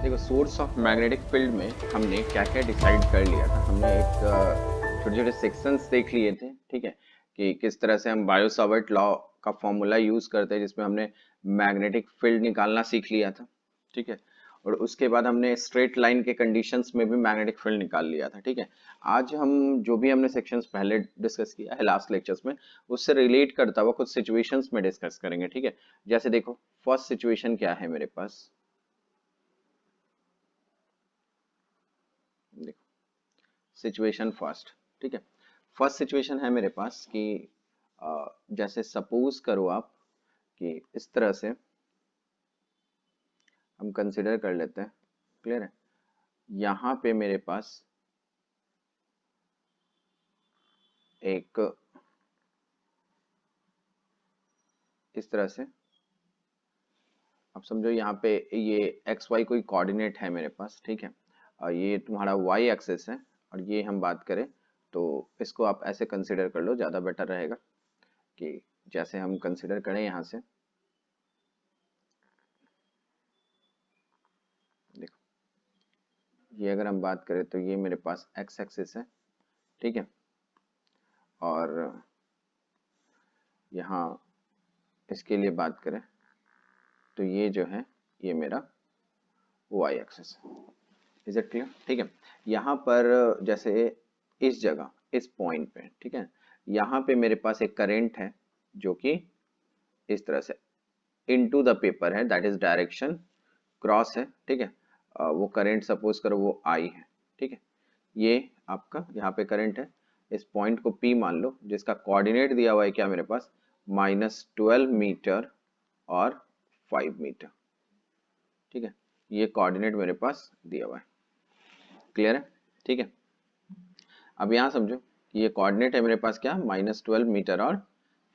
देखो, source of magnetic field में हमने क्या क्या डिसाइड कर लिया था। हमने एक छोटे छोटे सेक्शंस देख लिए थे, ठीक है, कि किस तरह से हम बायो सावर्ट लॉ का फॉर्मूला यूज करते हैं, जिसमें हमने मैग्नेटिक फील्ड निकालना सीख लिया था, ठीक है। और उसके बाद हमने स्ट्रेट लाइन के कंडीशंस में भी मैग्नेटिक फील्ड निकाल लिया था, ठीक है। आज हम जो भी हमने सेक्शंस पहले डिस्कस किया है लास्ट लेक्चर्स में, उससे रिलेट करता हुआ कुछ सिचुएशंस में डिस्कस करेंगे, ठीक है। जैसे देखो, फर्स्ट सिचुएशन क्या है मेरे पास। देखो, सिचुएशन फर्स्ट, ठीक है। फर्स्ट सिचुएशन है मेरे पास कि जैसे सपोज करो आप कि इस तरह से हम कंसिडर कर लेते हैं। क्लियर है। यहाँ पे मेरे पास एक इस तरह से, अब समझो यहाँ पे ये एक्स वाई कोई कोऑर्डिनेट है मेरे पास, ठीक है। ये तुम्हारा वाई एक्सिस है, और ये हम बात करें तो इसको आप ऐसे कंसिडर कर लो, ज़्यादा बेटर रहेगा कि जैसे हम कंसिडर करें यहाँ से। देखो, ये अगर हम बात करें तो ये मेरे पास एक्स एक्सिस है, ठीक है। और यहाँ इसके लिए बात करें तो ये जो है ये मेरा वाई एक्सिस है। Is it clear? ठीक है। यहाँ पर जैसे इस जगह इस पॉइंट पे, ठीक है, यहाँ पे मेरे पास एक करंट है जो कि इस तरह से इनटू द पेपर है, दैट इज डायरेक्शन क्रॉस है, ठीक है। वो करंट सपोज करो वो आई है, ठीक है। ये आपका यहाँ पे करंट है, इस पॉइंट को P मान लो, जिसका कोऑर्डिनेट दिया हुआ है क्या मेरे पास, -12 मीटर और 5 मीटर, ठीक है। ये कोऑर्डिनेट मेरे पास दिया हुआ है। क्लियर है? ठीक है। अब यहाँ समझो कि ये कोऑर्डिनेट है मेरे पास क्या, -12 मीटर और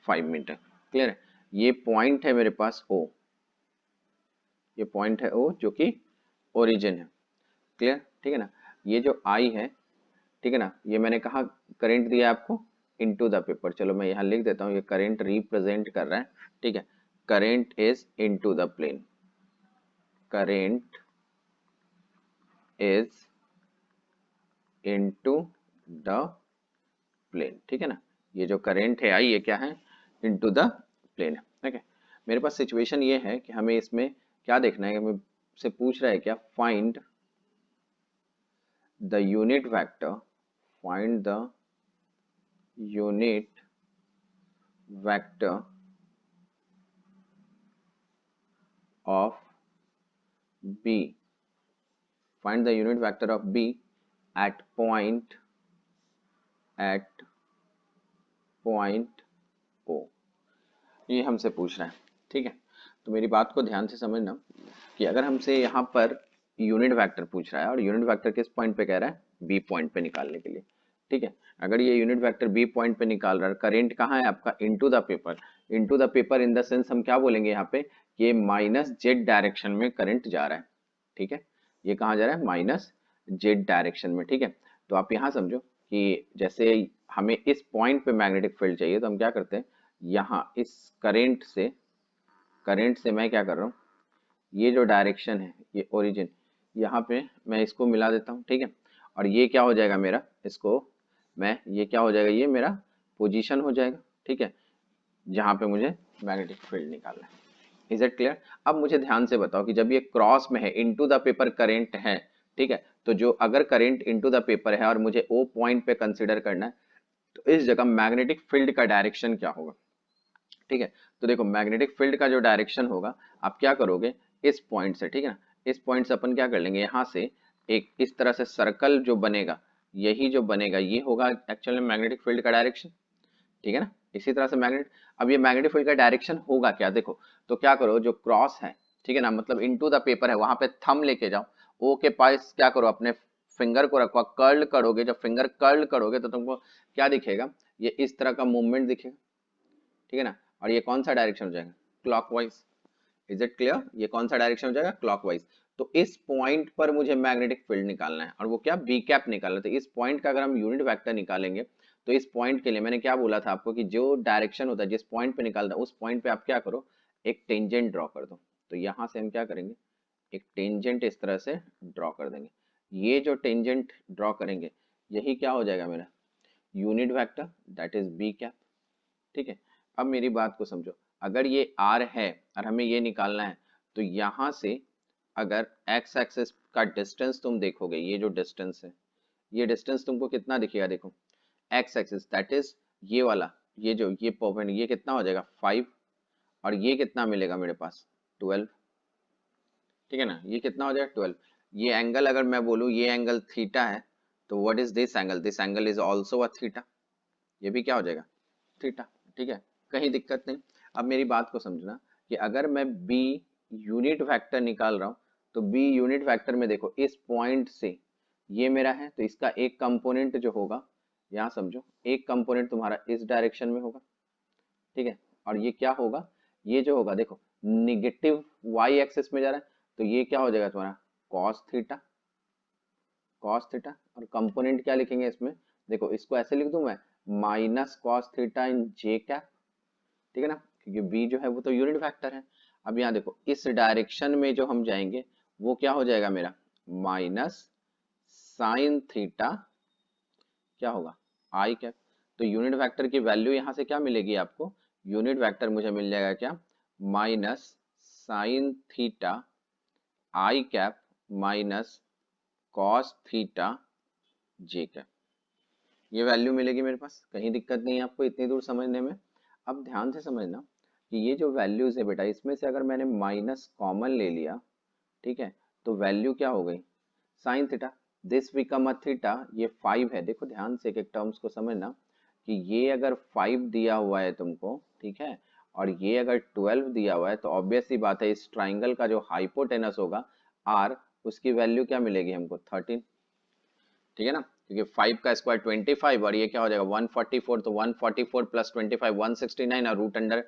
5 मीटर। क्लियर है। ये पॉइंट है मेरे पास O, ये पॉइंट है O जो कि ओरिजिन है। क्लियर? ठीक है ना। ये जो I है, ठीक है ना, ये मैंने कहा करंट दिया आपको इनटू द पेपर। चलो मैं यहाँ लिख देता हूँ, ये करंट रिप्रेजेंट कर रहा है, ठीक है। Current is into the plane, current is into the plane, ठीक है ना। ये जो करंट है आई, ये क्या है, इनटू द प्लेन है, ठीक है। मेरे पास सिचुएशन ये है कि हमें इसमें क्या देखना है, हमें से पूछ रहा है क्या, find the unit vector, find the unit vector of B, find the unit vector of B at point O। ये हमसे पूछ रहा है, ठीक है। तो मेरी बात को ध्यान से समझना कि अगर हमसे यहाँ पर यूनिट वेक्टर पूछ रहा है, और यूनिट वेक्टर किस पॉइंट पे कह रहा है, बी पॉइंट पे निकालने के लिए, ठीक है। अगर ये यूनिट वेक्टर बी पॉइंट पे निकाल रहा है, करंट कहाँ है आपका, into the paper. Into the paper in the sense हम क्या बोलेंगे यहाँ पे, ये -z डायरेक्शन में करंट जा रहा है, ठीक है। ये कहाँ जा रहा है, -z डायरेक्शन में, ठीक है। तो आप यहाँ समझो कि जैसे हमें इस पॉइंट पे मैग्नेटिक फील्ड चाहिए, तो हम क्या करते हैं, यहाँ इस करंट से मैं क्या कर रहा हूँ, ये जो डायरेक्शन है, ये ओरिजिन, यहाँ पे मैं इसको मिला देता हूँ, ठीक है। और ये क्या हो जाएगा मेरा, इसको मैं, ये क्या हो जाएगा, ये मेरा पोजीशन हो जाएगा, ठीक है, जहाँ पे मुझे मैग्नेटिक फील्ड निकालना है। Is it clear? अब मुझे ध्यान से बताओ कि जब ये क्रॉस में है, इनटू द पेपर करंट है, ठीक है, तो जो अगर करंट इनटू द पेपर है और मुझे ओ पॉइंट पे कंसिडर करना है, तो इस जगह मैग्नेटिक फील्ड का डायरेक्शन क्या होगा, ठीक है। तो देखो, मैग्नेटिक फील्ड का जो डायरेक्शन होगा, आप क्या करोगे, इस पॉइंट से, ठीक है ना, इस पॉइंट से अपन क्या कर लेंगे, यहाँ से एक इस तरह से सर्कल जो बनेगा, यही जो बनेगा ये होगा एक्चुअली मैग्नेटिक फील्ड का डायरेक्शन, ठीक है ना। इसी तरह से मैग्नेट, अब ये मैग्नेटिक फील्ड का डायरेक्शन होगा क्या, देखो, तो क्या करो, जो क्रॉस है, ठीक है ना, मतलब इनटू द पेपर है, वहां पे थंब लेके जाओ, ओ के पास क्या करो, अपने फिंगर को रखो, कर्ल करोगे, जब फिंगर कर्ल करोगे तो तुमको क्या दिखेगा, ये इस तरह का मूवमेंट दिखेगा, ठीक है ना। और ये कौन सा डायरेक्शन हो जाएगा, क्लॉकवाइज। Is it clear? ये कौन सा डायरेक्शन हो जाएगा, क्लॉकवाइज। तो इस पॉइंट पर मुझे मैग्नेटिक फील्ड निकालना है, और वो क्या, बी कैप निकालना है। तो इस पॉइंट का अगर हम यूनिट वेक्टर निकालेंगे, तो इस पॉइंट के लिए मैंने क्या बोला था आपको कि जो डायरेक्शन होता है, जिस पॉइंट पे निकालता है, उस पॉइंट पे आप क्या करो, एक टेंजेंट ड्रॉ कर दो। तो यहाँ से हम क्या करेंगे, एक टेंजेंट इस तरह से ड्रॉ कर देंगे। ये जो टेंजेंट ड्रॉ करेंगे यही क्या हो जाएगा मेरा unit vector, that is B cap. ठीक है, अब मेरी बात को समझो, अगर ये आर है और हमें ये निकालना है तो यहाँ से अगर एक्स एक्सिस का डिस्टेंस तुम देखोगे, ये जो डिस्टेंस है ये डिस्टेंस तुमको कितना दिखेगा, देखो एक्स एक्सिस दैट इज ये वाला, ये जो ये पॉइंट ये कितना हो जाएगा 5, और ये कितना मिलेगा मेरे पास 12। ठीक है ना, ये कितना हो जाएगा 12। ये एंगल अगर मैं बोलूँ ये एंगल थीटा है तो what is this angle is also a theta, ये भी क्या हो जाएगा थीटा। ठीक है, कहीं दिक्कत नहीं। अब मेरी बात को समझना कि अगर मैं बी यूनिट वेक्टर निकाल रहा हूँ तो बी यूनिट वेक्टर में देखो इस पॉइंट से ये मेरा है तो इसका एक कंपोनेंट जो होगा, यहाँ समझो एक कंपोनेंट तुम्हारा इस डायरेक्शन में होगा। ठीक है, और ये क्या होगा, ये जो होगा देखो निगेटिव वाई एक्सिस में जा रहा है तो ये क्या हो जाएगा तुम्हारा कॉस थीटा, कॉस थीटा। और कंपोनेंट क्या लिखेंगे इसमें, देखो इसको ऐसे लिख दूं मैं minus cos theta in J cap. ठीक है ना, क्योंकि बी जो है वो तो यूनिट वेक्टर है। अब यहाँ देखो इस डायरेक्शन में जो हम जाएंगे वो क्या हो जाएगा मेरा माइनस साइन थीटा क्या होगा आई कैप। तो यूनिट वेक्टर की वैल्यू यहाँ से क्या मिलेगी आपको, यूनिट वेक्टर मुझे मिल जाएगा क्या माइनस साइन थीटा आई कैप माइनस कॉस थीटा जे कैप, ये वैल्यू मिलेगी मेरे पास। कहीं दिक्कत नहीं है आपको इतनी दूर समझने में। अब ध्यान से समझना कि ये जो वैल्यूज है बेटा इसमें से अगर मैंने माइनस कॉमन ले लिया, ठीक है, तो वैल्यू क्या हो गई sine theta, this become a theta. ये 5 है, देखो ध्यान से एक एक टर्म्स को समझना कि ये अगर 5 दिया हुआ है तुमको, ठीक है, और ये अगर 12 दिया हुआ है तो ऑब्वियस सी बात है इस ट्राइंगल का जो हाइपोटेनस होगा आर, उसकी वैल्यू क्या मिलेगी हमको 13। ठीक है ना, क्योंकि 5 का स्क्वायर 25 और ये क्या हो जाएगा 144, तो 144 प्लस 25 169 और रूट अंडर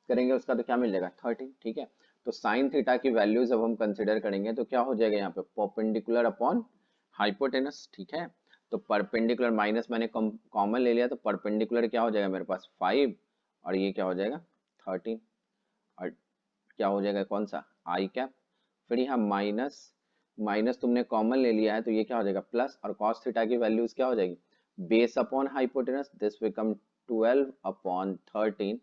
करेंगे उसका तो क्या मिल जाएगा 13। ठीक है, तो साइन थीटा की वैल्यू जब हम कंसिडर करेंगे तो क्या हो जाएगा यहाँ पे परपेंडिकुलर अपॉन हाइपोटेनस। ठीक है, तो परपेंडिकुलर माइनस मैंने कॉमन ले लिया तो परपेंडिकुलर क्या हो जाएगा मेरे पास 5 और ये क्या हो जाएगा 13, और क्या हो जाएगा कौन सा आई कैप। फिर यहाँ माइनस माइनस तुमने कॉमन ले लिया है तो ये क्या हो जाएगा प्लस, और कॉस थीटा की वैल्यूज क्या हो जाएगी base upon hypotenuse, this become 12 upon 13,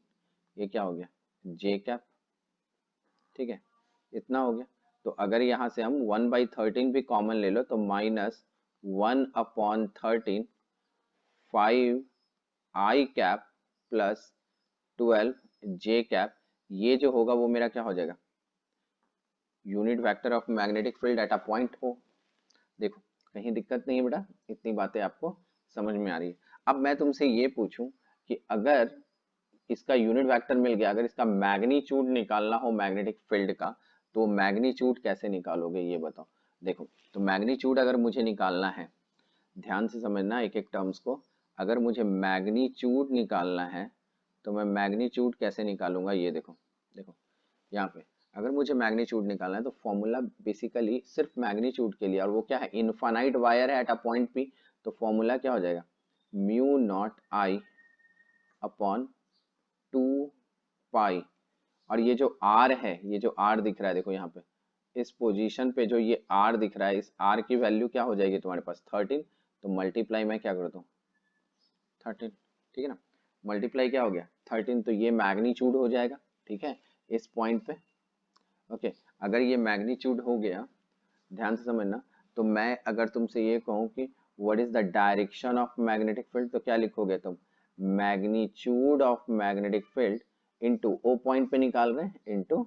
ये क्या हो गया जे कैप। ठीक है, इतना हो गया। तो अगर यहाँ से हम 1/13 भी कॉमन ले लो तो minus 1/13 5 I cap plus 12 J cap, ये जो होगा वो मेरा क्या हो जाएगा unit vector of magnetic field at a point O. देखो कहीं दिक्कत नहीं है बेटा, इतनी बातें आपको समझ में आ रही है। अब मैं तुमसे ये पूछूं कि अगर इसका यूनिट वेक्टर मिल गया, अगर इसका मैग्नीट्यूड निकालना हो मैग्नेटिक फील्ड का तो मैग्नीट्यूड कैसे निकालोगे ये बताओ। देखो तो मैग्नीट्यूड अगर मुझे निकालना है, ध्यान से समझना एक एक टर्म्स को, अगर मुझे मैग्नीट्यूड निकालना है तो मैं मैग्नीट्यूड कैसे निकालूंगा ये देखो। देखो यहाँ पे अगर मुझे मैग्नीट्यूड निकालना है तो फॉर्मूला बेसिकली सिर्फ मैग्नीट्यूड के लिए, और वो क्या है इनफाइनाइट वायर है एट अ पॉइंट पी, तो फॉर्मूला क्या हो जाएगा म्यू नॉट आई अपॉन 2 पाई, और ये जो आर है ये जो आर दिख रहा है देखो यहाँ पे इस पोजीशन पे जो ये आर दिख रहा है इस आर की वैल्यू क्या हो जाएगी तुम्हारे पास 13, तो मल्टीप्लाई मैं क्या करता हूँ 13। ठीक है ना, मल्टीप्लाई क्या हो गया 13, तो ये मैग्नीट्यूड हो जाएगा। ठीक है, इस पॉइंट पे ओके अगर ये मैग्नीट्यूड हो गया, ध्यान से समझना, तो मैं अगर तुमसे ये कहूँ कि what is the direction of magnetic field तो क्या लिखोगे तुम magnitude of magnetic field into O point पे निकाल रहे हैं इनटू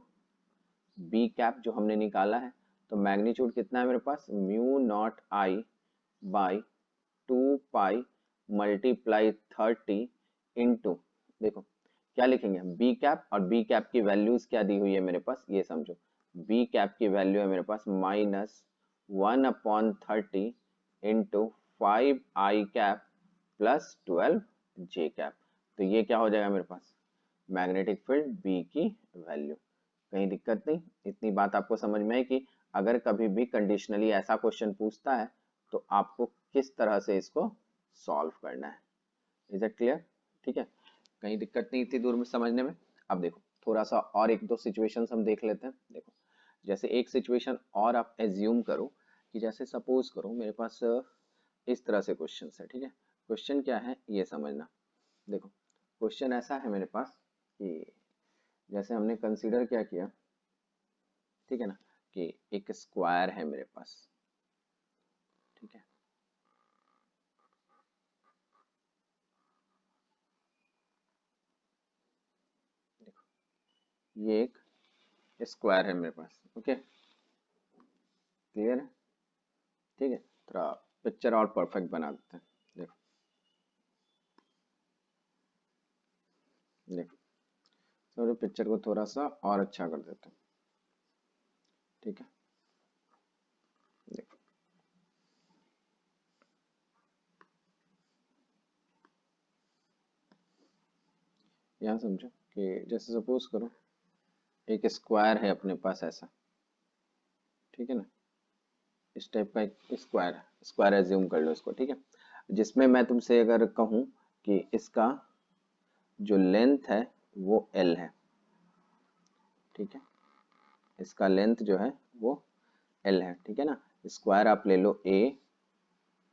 बी कैप जो हमने निकाला है। तो मैग्नीट्यूड कितना है मेरे पास mu not I by 2 pi multiply 30 into, देखो क्या लिखेंगे बी कैप, और बी कैप की वैल्यूज क्या दी हुई है मेरे पास ये समझो, बी कैप की वैल्यू है मेरे पास minus 1/30 into 5 I cap plus 12 J cap. तो ये क्या हो जाएगा मेरे पास मैग्नेटिक फील्ड बी की वैल्यू। कहीं दिक्कत नहीं, इतनी बात आपको समझ में है कि अगर कभी भी कंडीशनली ऐसा क्वेश्चन पूछता है तो आपको किस तरह से इसको सॉल्व करना है। Is it clear? ठीक है, कहीं दिक्कत नहीं इतनी दूर में समझने में। अब देखो थोड़ा सा और एक दो सिचुएशंस हम देख लेते हैं। देखो जैसे एक सिचुएशन और आप एज्यूम करो कि जैसे सपोज करो मेरे पास इस तरह से क्वेश्चन है, ठीक है। क्वेश्चन क्या है ये समझना। देखो क्वेश्चन ऐसा है मेरे पास कि जैसे हमने कंसीडर क्या किया, ठीक है ना, कि एक स्क्वायर है मेरे पास, ठीक है। देखो ये एक स्क्वायर है मेरे पास, ओके, क्लियर है, ठीक है। थोड़ा पिक्चर और परफेक्ट बना देते हैं। देखो देखो तो पिक्चर को थोड़ा सा और अच्छा कर देते हैं, ठीक है। देखो यहाँ समझो कि जैसे सपोज करो एक स्क्वायर है अपने पास ऐसा, ठीक है ना, इस टाइप का एक स्क्वायर है, स्क्वायर एज्यूम कर लो इसको, ठीक है। जिसमें मैं तुमसे अगर कहूँ कि इसका जो लेंथ है वो एल है, ठीक है, इसका लेंथ जो है वो एल है, ठीक है ना। स्क्वायर आप ले लो ए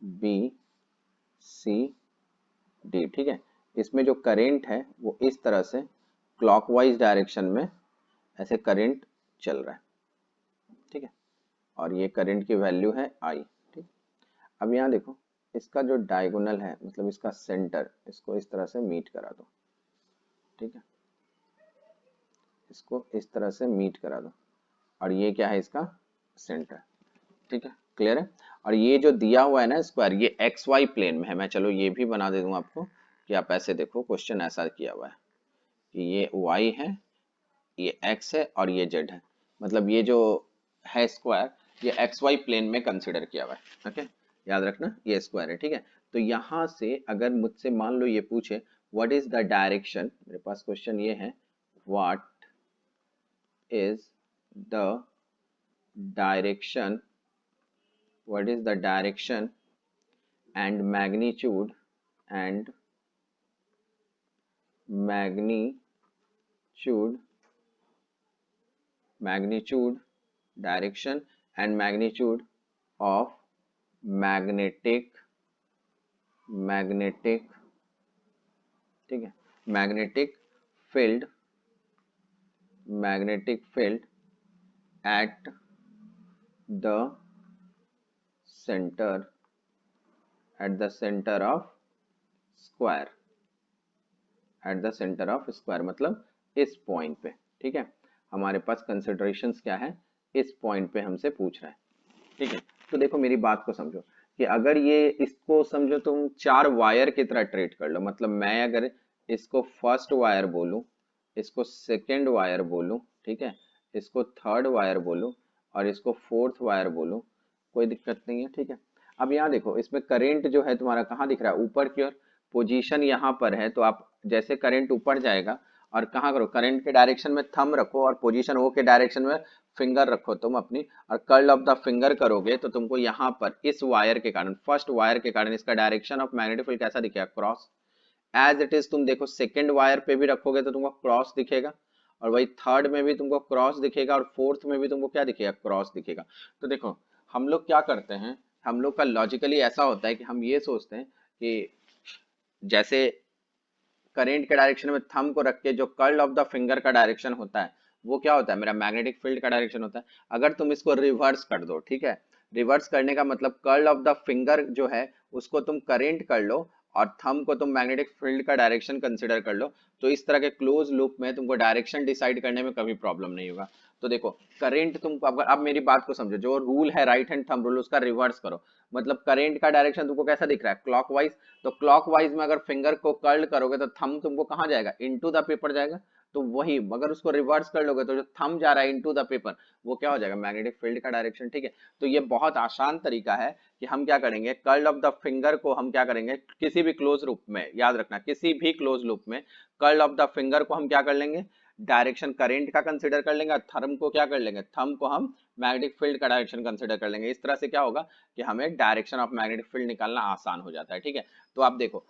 बी सी डी, ठीक है। इसमें जो करंट है वो इस तरह से क्लॉकवाइज डायरेक्शन में ऐसे करंट चल रहा है, ठीक है। और ये करंट की वैल्यू है आई, ठीक। अब यहाँ देखो इसका जो डायगोनल है मतलब इसका सेंटर, इसको इस तरह से मीट करा दो, ठीक है, इसको इस तरह से मीट करा दो और ये क्या है इसका सेंटर, ठीक है, क्लियर है। और ये जो दिया हुआ है ना स्क्वायर, ये एक्स वाई प्लेन में है। मैं चलो ये भी बना दे दूं आपको कि आप ऐसे देखो, क्वेश्चन ऐसा किया हुआ है कि ये y है, ये x है और ये z है। मतलब ये जो है स्क्वायर ये एक्स वाई प्लेन में कंसिडर किया हुआ है, ओके, याद रखना ये स्क्वायर है, ठीक है। तो यहाँ से अगर मुझसे मान लो ये पूछे व्हाट इज द डायरेक्शन, मेरे पास क्वेश्चन ये है what is the direction, what is the direction and magnitude and magnitude magnitude direction and magnitude of magnetic, ठीक है, magnetic field at the center of square, at the centre of square, मतलब इस point पे, ठीक है। हमारे पास considerations क्या है, इस पॉइंट पे हमसे पूछ रहा है, ठीक है। तो देखो मेरी बात को समझो कि अगर ये इसको समझो तुम चार वायर की तरह ट्रीट कर लो, मतलब मैं अगर इसको फर्स्ट वायर बोलूं, इसको सेकेंड वायर बोलूं, ठीक है, इसको थर्ड वायर बोलूं और इसको फोर्थ वायर बोलूं, कोई दिक्कत नहीं है, ठीक है। अब यहाँ देखो इसमें करंट जो है तुम्हारा कहाँ दिख रहा है, ऊपर की ओर, पोजीशन यहाँ पर है। तो आप जैसे करंट ऊपर जाएगा और कहाँ करो, करंट के डायरेक्शन में थंब रखो और पोजीशन ओ के डायरेक्शन में फिंगर रखो तुम अपनी, और कर्ल ऑफ द फिंगर करोगे तो तुमको यहाँ पर इस वायर के कारण, फर्स्ट वायर के कारण इसका डायरेक्शन ऑफ मैग्नेटिक फील्ड कैसा दिखेगा, क्रॉस। एज इट इज तुम देखो सेकंड वायर पे भी रखोगे तो तुमको क्रॉस दिखेगा, और वही थर्ड में भी तुमको क्रॉस दिखेगा और फोर्थ में भी तुमको क्या दिखेगा, क्रॉस दिखेगा। तो देखो हम लोग क्या करते हैं, हम लोग का लॉजिकली ऐसा होता है कि हम ये सोचते हैं कि जैसे करेंट के डायरेक्शन में थंब को रख के जो कर्ल ऑफ द फिंगर का डायरेक्शन होता है वो क्या होता है, मेरा मैग्नेटिक फील्ड का डायरेक्शन होता है। अगर तुम इसको रिवर्स कर दो, ठीक है, रिवर्स करने का मतलब कर्ल ऑफ द फिंगर जो है उसको तुम करेंट कर लो और थंब को तुम मैग्नेटिक फील्ड का डायरेक्शन कंसिडर कर लो, तो इस तरह के क्लोज लूप में तुमको डायरेक्शन डिसाइड करने में कभी प्रॉब्लम नहीं होगा। तो देखो करेंट तुम अब मेरी बात को समझो, जो रूल है राइट हैंड थंब रूल उसका रिवर्स करो, मतलब करेंट का डायरेक्शन तुमको कैसा दिख रहा है, क्लॉकवाइज। तो क्लॉकवाइज में अगर फिंगर को कर्ल करोगे तो थंब तुमको कहाँ जाएगा, इनटू द पेपर जाएगा। तो वही अगर उसको रिवर्स कर लोगे तो जो थंब जा रहा है इनटू द पेपर वो क्या हो जाएगा, मैग्नेटिक फील्ड का डायरेक्शन, ठीक है। तो ये बहुत आसान तरीका है कि हम क्या करेंगे, कर्ल ऑफ द फिंगर को हम क्या करेंगे, किसी भी क्लोज लूप में, याद रखना किसी भी क्लोज लूप में कर्ल ऑफ द फिंगर को हम क्या कर लेंगे, डायरेक्शन करेंट का कंसिडर कर लेंगे, और थंब को क्या कर लेंगे, थंब को हम मैग्नेटिक फील्ड का डायरेक्शन कंसिडर कर लेंगे। इस तरह से क्या होगा कि हमें डायरेक्शन ऑफ मैग्नेटिक फील्ड निकालना आसान हो जाता है, ठीक है। तो आप देखो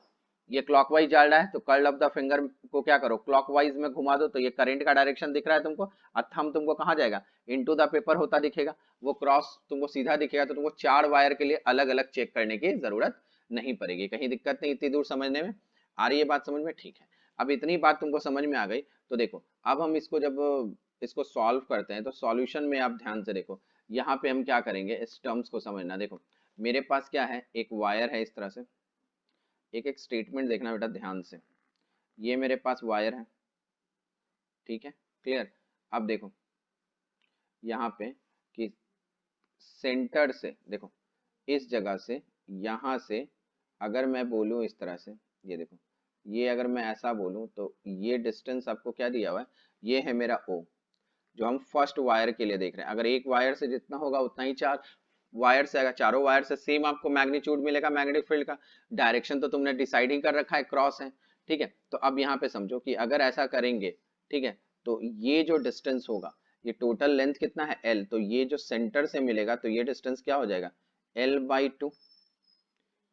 ये क्लॉकवाइज जा रहा है तो कर्ल ऑफ द फिंगर को क्या करो, क्लॉकवाइज में घुमा दो, तो ये करंट का डायरेक्शन दिख रहा है तुमको, और थंब तुमको कहाँ जाएगा, इनटू द पेपर होता दिखेगा, वो क्रॉस तुमको सीधा दिखेगा, तो तुमको 4 वायर के लिए अलग अलग चेक करने की जरूरत नहीं पड़ेगी। कहीं दिक्कत नहीं इतनी दूर समझने में, आ रही है बात समझ में? ठीक है, अब इतनी बात तुमको समझ में आ गई, तो देखो अब हम इसको जब इसको सॉल्व करते हैं तो सॉल्यूशन में आप ध्यान से देखो, यहाँ पे हम क्या करेंगे, इस टर्म्स को समझना। देखो मेरे पास क्या है, एक वायर है इस तरह से, एक एक स्टेटमेंट देखना बेटा ध्यान से, ये मेरे पास वायर है, ठीक है, क्लियर। अब देखो यहाँ पे कि सेंटर से, देखो इस जगह से, यहाँ से अगर मैं बोलूँ इस तरह से, ये देखो, ये अगर मैं ऐसा बोलूँ तो ये डिस्टेंस आपको क्या दिया हुआ है, ये है मेरा O, जो हम फर्स्ट वायर के लिए देख रहे हैं। अगर एक वायर से जितना होगा उतना ही चार वायर से, अगर चारों वायर से सेम आपको मैग्नीट्यूड मिलेगा मैग्नेटिक फील्ड का, डायरेक्शन तो तुमने डिसाइड ही कर रखा है, क्रॉस है, ठीक है। तो अब यहाँ पे समझो कि अगर ऐसा करेंगे, ठीक है, तो ये जो डिस्टेंस होगा, ये टोटल लेंथ कितना है L, तो ये जो सेंटर से मिलेगा तो ये डिस्टेंस क्या हो जाएगा, L/2।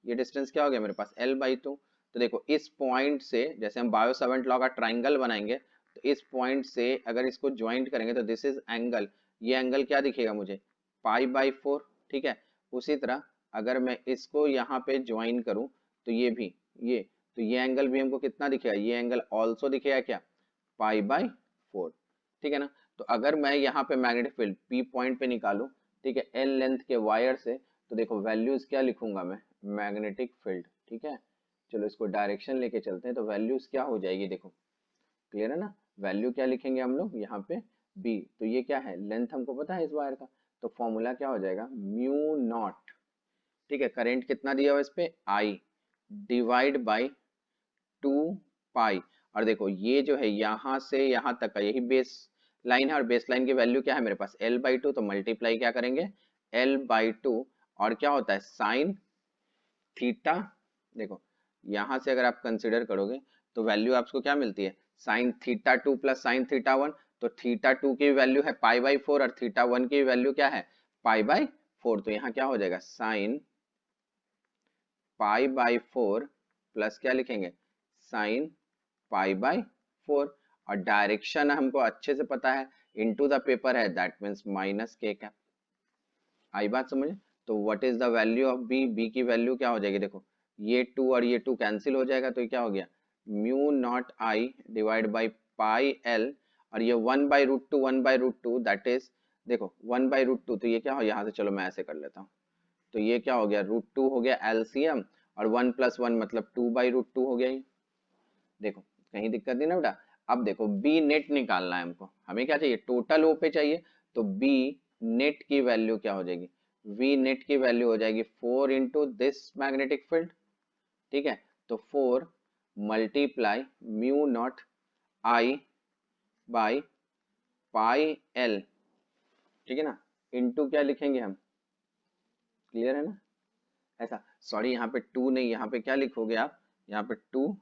ये डिस्टेंस क्या हो गया मेरे पास, L/2। तो देखो इस पॉइंट से, जैसे हम बायो सेवंट लॉ का ट्राइंगल बनाएंगे, तो इस पॉइंट से अगर इसको ज्वाइंट करेंगे तो दिस इज एंगल, ये एंगल क्या दिखेगा मुझे, π/4, ठीक है। उसी तरह अगर मैं इसको यहाँ पे ज्वाइन करूँ तो ये भी, ये तो ये एंगल भी हमको कितना दिखेगा, ये एंगल ऑल्सो दिखेगा क्या, π/4, ठीक है ना। तो अगर मैं यहाँ पे मैग्नेटिक फील्ड P पॉइंट पे निकालूं, ठीक है, L लेंथ के वायर से, तो देखो वैल्यूज क्या लिखूंगा मैं, मैग्नेटिक फील्ड, ठीक है। चलो इसको डायरेक्शन लेके चलते हैं, तो वैल्यूज क्या हो जाएगी, देखो क्लियर है ना, वैल्यू क्या लिखेंगे हम लोग यहाँ पे B, तो ये क्या है, लेंथ हमको पता है इस वायर का, तो फॉर्मूला क्या हो जाएगा, म्यू नॉट, ठीक है, करंट कितना दिया हुआ इस पे I, डिवाइड बाई 2 पाई, और देखो ये जो है यहाँ से यहाँ तक का यही बेस लाइन है, और बेस लाइन की वैल्यू क्या है मेरे पास, L/2, तो मल्टीप्लाई क्या करेंगे, L/2, और क्या होता है साइन थीटा, देखो यहाँ से अगर आप कंसिडर करोगे तो वैल्यू आपको क्या मिलती है, sin θ2 प्लस sin θ1, तो θ2 की वैल्यू है π/4 और θ1 की वैल्यू क्या है, π/4, तो यहाँ क्या हो जाएगा, साइन π/4 प्लस क्या लिखेंगे, साइन π/4, और डायरेक्शन हमको अच्छे से पता है, इनटू द पेपर है, that means minus K cap. आई बात समझ, तो what is the value of B, B की वैल्यू क्या हो जाएगी, देखो ये 2 और ये 2 कैंसिल हो जाएगा, तो ये क्या हो गया, mu not I divide by pi L, और ये 1/√2 1/√2 दैट इज, देखो 1/√2, तो ये क्या हो, यहाँ से चलो मैं ऐसे कर लेता हूँ, तो ये क्या हो गया, √2 हो गया एलसीएम, और 1 + 1 मतलब 2/√2 हो गया ही। देखो कहीं दिक्कत नहीं ना बेटा। अब देखो बी नेट निकालना है हमको, हमें क्या चाहिए, टोटल ओ पे चाहिए, तो बी नेट की वैल्यू क्या हो जाएगी, वी नेट की वैल्यू हो जाएगी 4 इंटू दिस मैग्नेटिक फील्ड, ठीक है, तो 4 multiply mu not I by pi L, ठीक है ना, इनटू क्या लिखेंगे हम, क्लियर है ना, ऐसा, सॉरी यहाँ पे 2 नहीं, यहाँ पे क्या लिखोगे आप, यहाँ पे 2,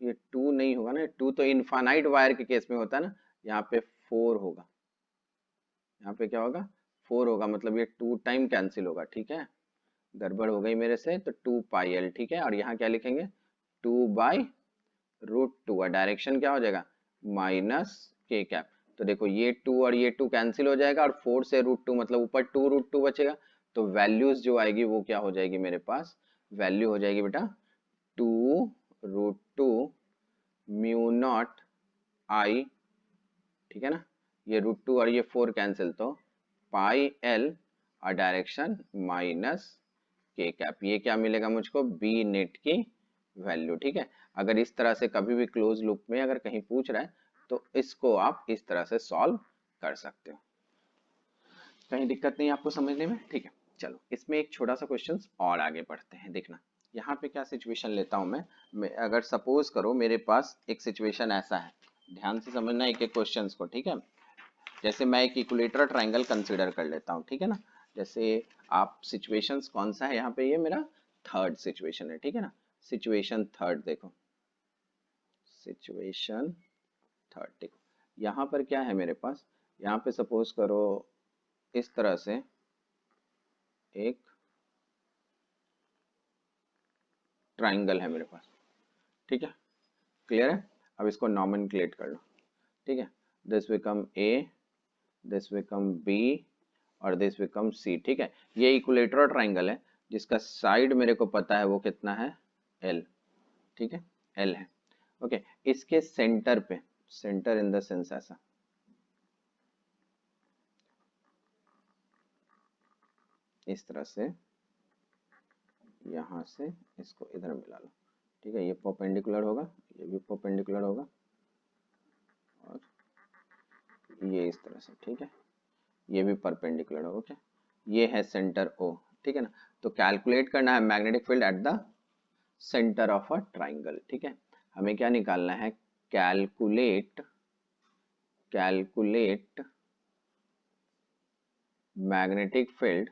ये 2 नहीं होगा ना, 2 तो इनफाइनाइट वायर के केस में होता है ना, यहाँ पे 4 होगा, यहाँ पे क्या होगा, 4 होगा, मतलब ये 2 टाइम कैंसिल होगा, ठीक है, गड़बड़ हो गई मेरे से, तो 2 πl, ठीक है, और यहाँ क्या लिखेंगे, 2/√2, और डायरेक्शन क्या हो जाएगा, माइनस के कैप, तो देखो ये 2 और ये 2 कैंसिल हो जाएगा, और 4 से √2 मतलब ऊपर 2√2 बचेगा, तो वैल्यूज जो आएगी वो क्या हो जाएगी मेरे पास, वैल्यू हो जाएगी बेटा 2√2 म्यू नॉट आई, ठीक है ना, ये √2 और ये 4 कैंसिल, तो पाई एल, और डायरेक्शन माइनस के कैप, ये क्या मिलेगा मुझको, बी नेट की वैल्यू, ठीक है। अगर इस तरह से कभी भी क्लोज लूप में अगर कहीं पूछ रहा है तो इसको आप इस तरह से सॉल्व कर सकते हो, कहीं दिक्कत नहीं आपको समझने में, ठीक है। चलो इसमें एक छोटा सा क्वेश्चन और आगे बढ़ते हैं, देखना यहाँ पे क्या सिचुएशन लेता हूँ मैं अगर सपोज करो मेरे पास एक सिचुएशन ऐसा है, ध्यान से समझना एक एक क्वेश्चंस को, ठीक है। जैसे मैं एक इक्विलेटरल ट्राइंगल कंसीडर कर लेता हूँ, ठीक है ना, जैसे आप सिचुएशंस कौन सा है यहाँ पे, ये मेरा थर्ड सिचुएशन है, ठीक है ना, सिचुएशन थर्ड, देखो सिचुएशन थर्ड, देखो यहाँ पर क्या है मेरे पास, यहाँ पे सपोज करो इस तरह से एक ट्राइंगल है मेरे पास, ठीक है, क्लियर है। अब इसको नॉमेनक्लेट कर लो, ठीक है, this become A, this become B और दिस बिकम सी, ठीक है। ये इक्विलेटरल ट्राइंगल है जिसका साइड मेरे को पता है वो कितना है, एल, ठीक है, एल है, ओके। इसके सेंटर पे, सेंटर इन द सेंस ऐसा, इस तरह से यहां से इसको इधर मिला लो, ठीक है, ये परपेंडिकुलर होगा, ये भी परपेंडिकुलर होगा और ये इस तरह से, ठीक है, ये भी परपेंडिकुलर होगा, ओके। ये है सेंटर ओ, ठीक है ना। तो कैलकुलेट करना है magnetic field at the centre of a triangle, ठीक है। हमें क्या निकालना है, calculate, calculate magnetic field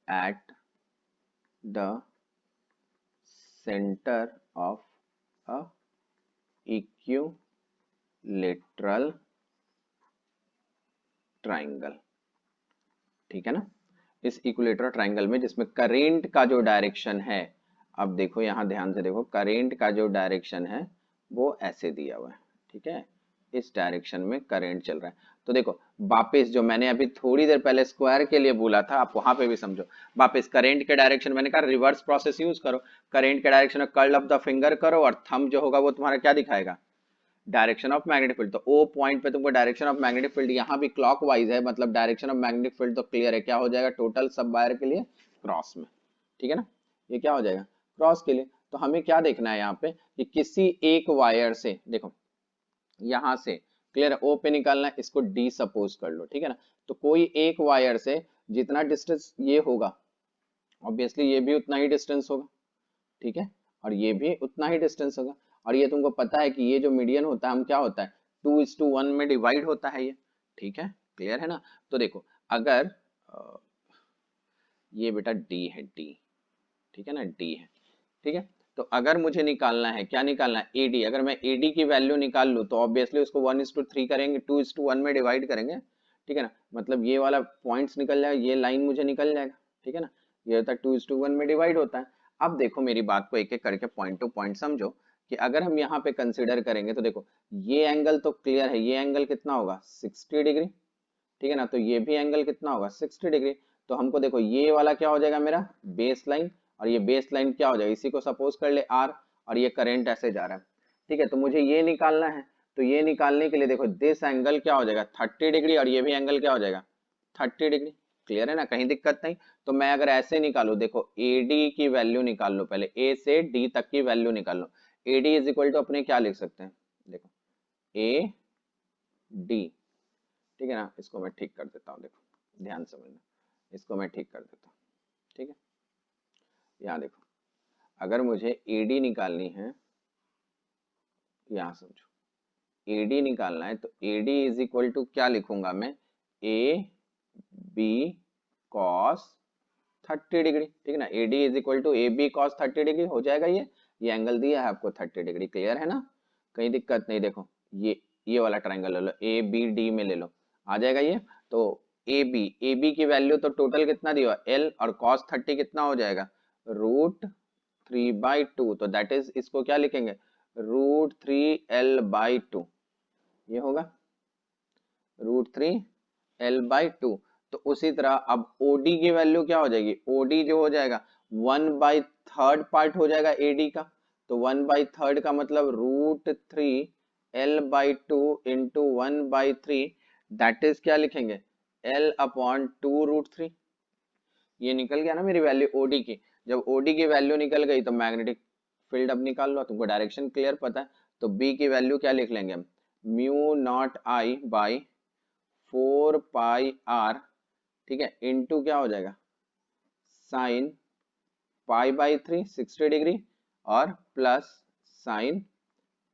at the centre of a equilateral triangle, ठीक है ना। इस इक्विलेटरल ट्राइंगल में जिसमें करेंट का जो डायरेक्शन है, अब देखो यहां ध्यान से देखो, करेंट का जो डायरेक्शन है वो ऐसे दिया हुआ है, ठीक है, इस डायरेक्शन में करंट चल रहा है। तो देखो वापस जो मैंने अभी थोड़ी देर पहले स्क्वायर के लिए बोला था, आप वहां पे भी समझो, वापस करंट के डायरेक्शन, मैंने कहा रिवर्स प्रोसेस यूज करो, करंट के डायरेक्शन में कर्ल ऑफ द फिंगर करो और थंब जो होगा वो तुम्हारा क्या दिखाएगा, डायरेक्शन ऑफ मैग्नेटिक फील्ड। तो ओ पॉइंट पे तुमको डायरेक्शन ऑफ मैग्नेटिक फील्ड यहाँ भी क्लॉकवाइज है, मतलब डायरेक्शन ऑफ मैग्नेटिक फील्ड तो क्लियर है, क्या हो जाएगा टोटल सब वायर के लिए क्रॉस में, ठीक है ना, ये क्या हो जाएगा क्रॉस के लिए। तो हमें क्या देखना है यहाँ पे कि किसी एक वायर से, देखो यहां से क्लियर है, ओ पे निकालना है, इसको डी सपोज कर लो, ठीक है ना। तो कोई एक वायर से जितना डिस्टेंस ये होगा, ऑब्वियसली ये भी उतना ही डिस्टेंस होगा, ठीक है, और ये भी उतना ही डिस्टेंस होगा, और ये तुमको पता है कि ये जो मीडियन होता है हम क्या होता है 2:1 में डिवाइड होता है ये, ठीक है, क्लियर है ना। तो देखो अगर ये बेटा डी है, डी, ठीक है ना, डी है, ठीक है। तो अगर मुझे निकालना है, क्या निकालना है, एडी, अगर मैं एडी की वैल्यू निकाल लूं तो ऑब्वियसली उसको 1:3 करेंगे, 2:1 में डिवाइड करेंगे, ठीक है ना, मतलब ये वाला पॉइंट्स निकल जाएगा, ये लाइन मुझे निकल जाएगा, ठीक है ना, ये होता है 2:1 में डिवाइड होता है। अब देखो मेरी बात को एक एक करके पॉइंट टू पॉइंट समझो कि अगर हम यहाँ पे कंसिडर करेंगे तो देखो ये एंगल तो क्लियर है, ये एंगल कितना होगा 60 डिग्री, ठीक है ना, तो ये भी एंगल कितना होगा 60 डिग्री। तो हमको देखो ये वाला क्या हो जाएगा मेरा बेस लाइन, और ये बेस लाइन क्या हो जाएगा, इसी को सपोज कर ले आर, और ये करंट ऐसे जा रहा है, ठीक है। तो मुझे ये निकालना है, तो ये निकालने के लिए देखो दिस एंगल क्या हो जाएगा 30 डिग्री, और ये भी एंगल क्या हो जाएगा 30 डिग्री, क्लियर है ना, कहीं दिक्कत नहीं। तो मैं अगर ऐसे निकालू, देखो एडी की वैल्यू निकाल लो, पहले ए से डी तक की वैल्यू निकाल लो, एडी इज इक्वल टू अपने क्या लिख सकते हैं, देखो ए डी, ठीक है ना, इसको मैं ठीक कर देता हूँ, देखो ध्यान समझना, इसको मैं ठीक कर देता हूँ, ठीक है। यहाँ देखो अगर मुझे एडी निकालनी है, यहाँ समझो एडी निकालना है, तो एडी इज इक्वल टू क्या लिखूंगा मैं, ए बी कॉस 30 डिग्री, ठीक है ना, AD is equal to A B cos 30 degree हो जाएगा। ये एंगल दिया है आपको 30 डिग्री, क्लियर है ना, कहीं दिक्कत नहीं। देखो ये वाला ट्राइंगल ले लो, ए बी डी में ले लो, आ जाएगा ये। तो ए बी की वैल्यू तो टोटल कितना दिया एल, और कॉस 30 कितना हो जाएगा √3/2, तो दैट इज इसको क्या लिखेंगे √3L/2, ये होगा √3L/2। तो उसी तरह अब OD की वैल्यू क्या हो जाएगी, OD जो हो जाएगा 1/3 पार्ट हो जाएगा AD का, तो 1/3 का मतलब √3L/2 इंटू 1/3, दैट इज क्या लिखेंगे L/2 √3। ये निकल गया ना मेरी वैल्यू OD की। जब OD की वैल्यू निकल गई तो मैग्नेटिक फील्ड अब निकाल लो, तुमको डायरेक्शन क्लियर पता है। तो B की वैल्यू क्या लिख लेंगे हम, μ0I/4πr, ठीक है, इनटू क्या हो जाएगा साइन π/3 60 डिग्री, और प्लस साइन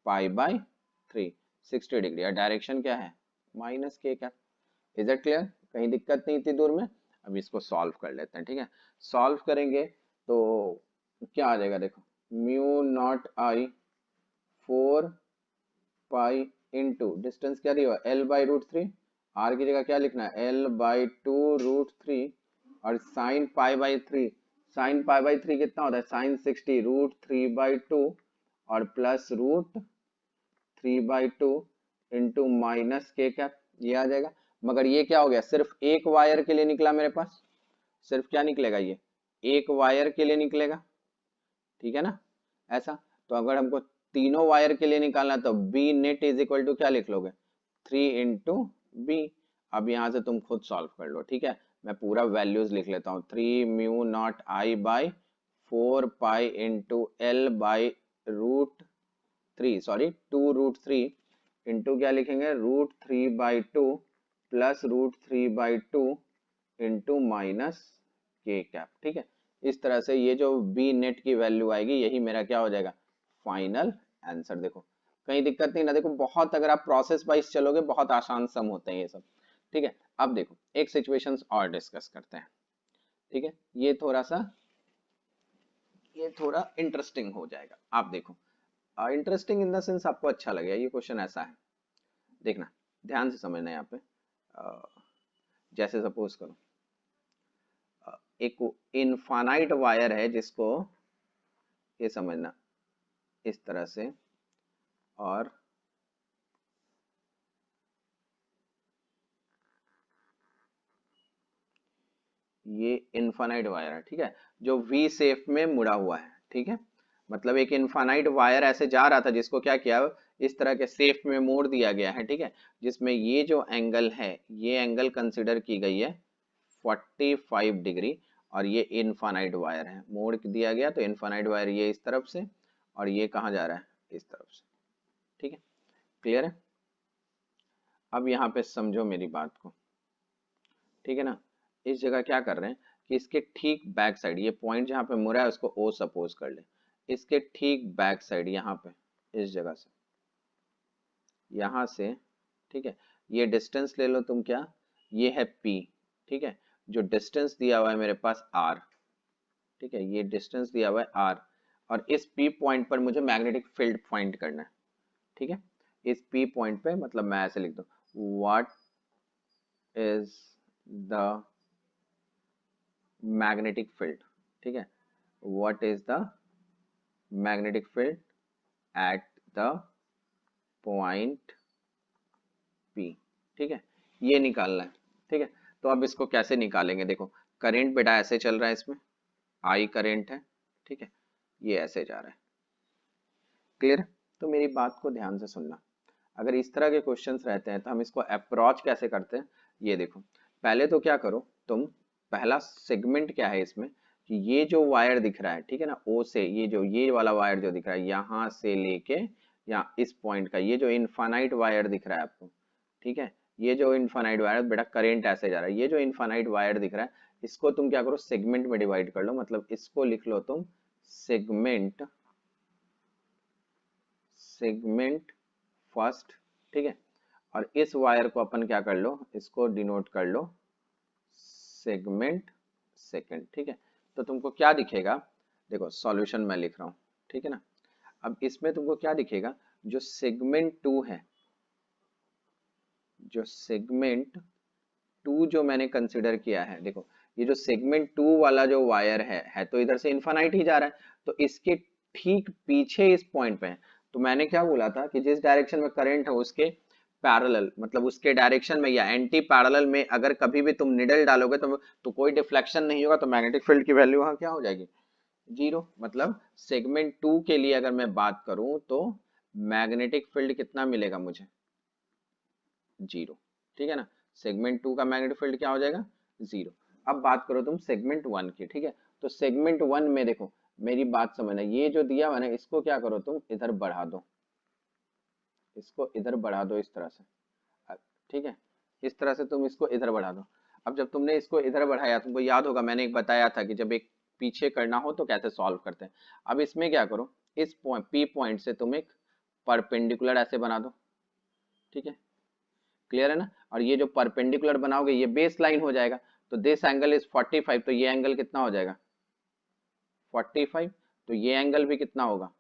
π/3 60 डिग्री, और डायरेक्शन क्या है -k का। इज इट क्लियर, कहीं दिक्कत नहीं इतनी दूर में। अब इसको सॉल्व कर लेते हैं, ठीक है। सॉल्व करेंगे तो क्या आ जाएगा, देखो μ0I/4π इंटू डिस्टेंस क्या दिया L/√3, आर की जगह क्या लिखना है L/2 √3, और साइन π/3 साइन पाई बाई 3 कितना होता है, साइन 60 √3/2 और plus √3/2 into minus K cap, ये आ जाएगा। मगर ये क्या हो गया, सिर्फ एक वायर के लिए निकला मेरे पास, सिर्फ क्या निकलेगा, ये एक वायर के लिए निकलेगा, ठीक है ना ऐसा। तो अगर हमको तीनों वायर के लिए निकालना तो B net is equal to क्या लिख लोगे, 3 इंटू बी। अब यहाँ से तुम खुद सॉल्व कर लो, ठीक है। मैं पूरा वैल्यूज लिख लेता हूँ, 3 mu not I by 4 pi into L by √3, sorry 2√3 into क्या लिखेंगे, √3/2 plus √3/2 into minus K cap, ठीक है। इस तरह से ये जो बी नेट की वैल्यू आएगी यही मेरा क्या हो जाएगा, फाइनल आंसर। देखो कहीं दिक्कत नहीं ना, देखो बहुत अगर आप प्रोसेस वाइज चलोगे बहुत आसान सम होते हैं ये सब, ठीक है। अब देखो एक सिचुएशंस और डिस्कस करते हैं, ठीक है। ये थोड़ा इंटरेस्टिंग हो जाएगा। आप देखो इंटरेस्टिंग इन द सेंस आपको अच्छा लगेगा। ये क्वेश्चन ऐसा है, देखना ध्यान से समझना। यहाँ पे जैसे सपोज करो एक इनफाइनाइट वायर है जिसको, ये समझना इस तरह से, और ये इनफाइनाइट वायर है, ठीक है, जो वी शेप में मुड़ा हुआ है, ठीक है। मतलब एक इनफाइनाइट वायर ऐसे जा रहा था जिसको क्या किया, इस तरह के शेप में मोड़ दिया गया है, ठीक है। जिसमें ये जो एंगल है, ये एंगल कंसिडर की गई है 45 डिग्री, और ये इनफाइनाइट वायर है, मोड़ दिया गया तो इनफाइनाइट वायर ये इस तरफ से और ये कहाँ जा रहा है, इस तरफ से, ठीक है। क्लियर है। अब यहाँ पे समझो मेरी बात को, ठीक है ना। इस जगह क्या कर रहे हैं कि इसके ठीक बैक साइड, ये पॉइंट जहाँ पे मुड़ा है उसको ओ सपोज कर ले, इसके ठीक बैक साइड यहाँ पे इस जगह से, यहाँ से, ठीक है, ये डिस्टेंस ले लो तुम, क्या ये है P, ठीक है। जो डिस्टेंस दिया हुआ है मेरे पास R, ठीक है, ये डिस्टेंस दिया हुआ है R, और इस P पॉइंट पर मुझे मैग्नेटिक फील्ड फाइंड करना है, ठीक है। इस P पॉइंट पे मतलब मैं ऐसे लिख दूं, what is the magnetic field, ठीक है, what is the magnetic field at the point P, ठीक है, ये निकालना है, ठीक है। तो अब इसको कैसे निकालेंगे, देखो करंट बेटा ऐसे चल रहा है, इसमें I करंट है, ठीक है, ये ऐसे जा रहा है, क्लियर। तो मेरी बात को ध्यान से सुनना, अगर इस तरह के क्वेश्चंस रहते हैं तो हम इसको अप्रोच कैसे करते हैं, ये देखो। पहले तो क्या करो तुम, पहला सेगमेंट क्या है इसमें, कि ये जो वायर दिख रहा है, ठीक है ना, ओ से, ये वाला वायर जो दिख रहा है यहाँ से लेके यहाँ इस पॉइंट का, ये जो इनफाइनाइट वायर दिख रहा है आपको, ठीक है, ये जो इनफाइनाइट वायर, बेटा करंट ऐसे जा रहा है, ये जो इनफाइनाइट वायर दिख रहा है इसको तुम क्या करो, सेगमेंट में डिवाइड कर लो, मतलब इसको लिख लो तुम सेगमेंट फर्स्ट, ठीक है। और इस वायर को अपन क्या कर लो, इसको डिनोट कर लो सेगमेंट सेकंड, ठीक है। तो तुमको क्या दिखेगा, देखो सॉल्यूशन मैं लिख रहा हूं, ठीक है ना। अब इसमें तुमको क्या दिखेगा, जो सेगमेंट 2 है, जो सेगमेंट 2 जो मैंने कंसिडर किया है, देखो ये जो सेगमेंट 2 वाला जो वायर है तो इधर से इनफाइनाइट ही जा रहा है, तो इसके ठीक पीछे इस पॉइंट पे है। तो मैंने क्या बोला था कि जिस डायरेक्शन में करंट है उसके पैरेलल, मतलब उसके डायरेक्शन में या एंटी पैरेलल में अगर कभी भी तुम निडल डालोगे तो कोई डिफ्लेक्शन नहीं होगा, तो मैग्नेटिक फील्ड की वैल्यू वहां क्या हो जाएगी, 0। मतलब सेगमेंट 2 के लिए अगर मैं बात करूं तो मैग्नेटिक फील्ड कितना मिलेगा मुझे, 0, ठीक है ना। सेगमेंट 2 का मैग्नेटिक फील्ड क्या हो जाएगा, 0। अब बात करो तुम सेगमेंट 1 की, ठीक है। तो सेगमेंट 1 में देखो मेरी बात समझना, ये जो दिया हुआ ना इसको क्या करो तुम इधर बढ़ा दो, इसको इधर बढ़ा दो इस तरह से, ठीक है, इस तरह से तुम इसको इधर बढ़ा दो। अब जब तुमने इसको इधर बढ़ाया, तुमको याद होगा मैंने एक बताया था कि जब एक पीछे करना हो तो कैसे सॉल्व करते हैं। अब इसमें क्या करो, इस पॉइंट P पॉइंट से तुम एक परपेंडिकुलर ऐसे बना दो, ठीक है, क्लियर है ना। और ये जो परपेंडिकुलर बनाओगे ये बेस लाइन हो जाएगा, तो दिस एंगल इज 45, तो ये एंगल कितना हो जाएगा 45, तो ये एंगल भी कितना होगा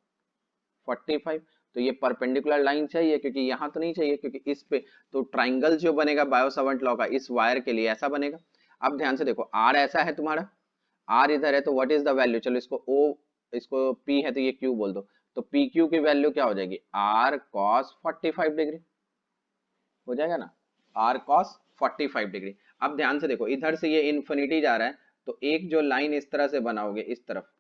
45। तो ये परपेंडिकुलर लाइन चाहिए, क्योंकि यहाँ तो नहीं चाहिए, क्योंकि इस पे तो ट्राइंगल जो बनेगा बायो सावर्ट लॉ का इस वायर के लिए ऐसा बनेगा। अब ध्यान से देखो, आर ऐसा है तुम्हारा, आर इधर है तो व्हाट इज द वैल्यू, चलो इसको ओ, इसको पी है तो ये क्यू बोल दो, तो पी क्यू की वैल्यू क्या हो जाएगी, आर कॉस 45 डिग्री हो जाएगा ना, आर कॉस 45 डिग्री। अब ध्यान से देखो, इधर से ये इन्फिनिटी जा रहा है, तो एक जो लाइन इस तरह से बनाओगे, इस तरफ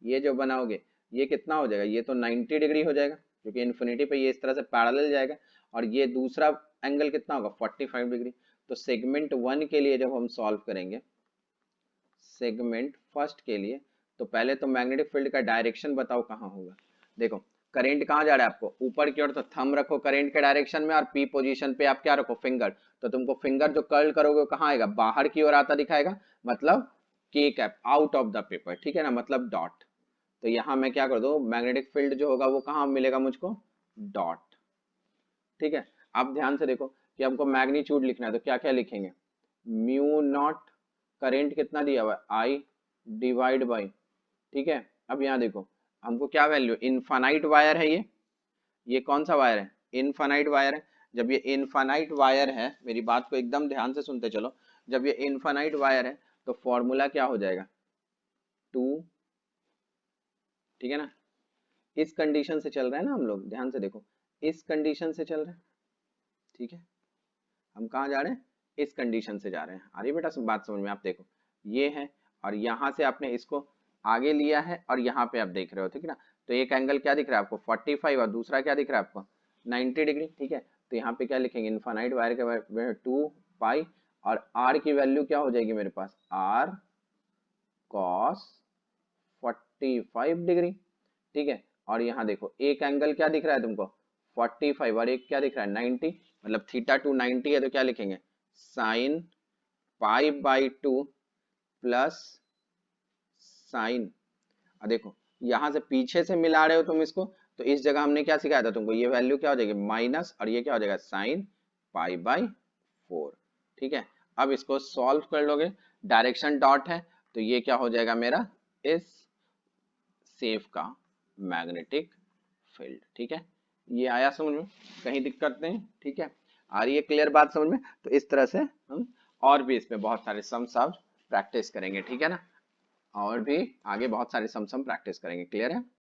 ये जो बनाओगे, ये कितना हो जाएगा, ये तो 90 डिग्री हो जाएगा, क्योंकि इन्फिनिटी पे ये इस तरह से पैरेलल जाएगा, और ये दूसरा एंगल कितना होगा 45 डिग्री। तो सेगमेंट 1 के लिए जब हम सॉल्व करेंगे, सेगमेंट फर्स्ट के लिए, तो पहले तो मैग्नेटिक फील्ड का डायरेक्शन बताओ कहाँ होगा। देखो करंट कहाँ जा रहा है आपको, ऊपर की ओर, तो थंब रखो करंट के डायरेक्शन में, और पी पोजीशन पे आप क्या रखो, फिंगर। तो तुमको फिंगर जो कर्ल करोगे वो कहाँ आएगा, बाहर की ओर आता दिखाएगा, मतलब के cap, out of the paper, ठीक है ना, मतलब डॉट। तो यहाँ मैं क्या कर दूं, मैग्नेटिक फील्ड जो होगा वो कहाँ मिलेगा मुझको, डॉट, ठीक है। अब ध्यान से देखो कि हमको मैग्नीट्यूड लिखना है, तो क्या क्या लिखेंगे, म्यू नॉट, करंट कितना दिया हुआ है, आई डिवाइड बाई, ठीक है। अब यहाँ देखो हमको क्या वैल्यू, इनफाइनाइट वायर है ये कौन सा वायर है, इनफाइनाइट वायर है। जब ये इनफाइनाइट वायर है, मेरी बात को एकदम ध्यान से सुनते चलो, जब ये इनफाइनाइट वायर है तो फॉर्मूला क्या हो जाएगा, 2, ठीक है ना। इस कंडीशन से चल रहा है ना हम लोग, ध्यान से देखो, इस कंडीशन से चल रहे हैं, ठीक है। हम कहाँ जा रहे हैं, इस कंडीशन से जा रहे हैं, अरे बेटा बात समझ में, आप देखो ये है, और यहाँ से आपने इसको आगे लिया है, और यहाँ पे आप देख रहे हो, ठीक है ना। तो एक एंगल क्या दिख रहा है आपको 45, और दूसरा क्या दिख रहा है आपको 90 डिग्री, ठीक है। तो यहाँ पे क्या लिखेंगे, इनफाइनाइट वायर के 2 पाई, और आर की वैल्यू क्या हो जाएगी मेरे पास, आर कॉस 45 डिग्री, ठीक है। और यहाँ देखो एक एंगल क्या दिख रहा है तुमको 45, और एक क्या दिख रहा है 90, मतलब थीटा टू 90 है, तो क्या लिखेंगे, sine pi by 2 plus sign, और देखो यहाँ से पीछे से मिला रहे हो तुम इसको, तो इस जगह हमने क्या सिखाया था तुमको, ये वैल्यू क्या हो जाएगी माइनस, और ये क्या हो जाएगा साइन पाई बाई 4, ठीक है। अब इसको सॉल्व कर लोगे, डायरेक्शन डॉट है, तो ये क्या हो जाएगा मेरा, इस सेफ का मैग्नेटिक फील्ड, ठीक है। ये आया समझ में, कहीं दिक्कत नहीं, ठीक है। आ रही है क्लियर बात समझ में। तो इस तरह से हम और भी इसमें बहुत सारे सम सब प्रैक्टिस करेंगे, ठीक है ना, और भी आगे बहुत सारे सम प्रैक्टिस करेंगे, क्लियर है।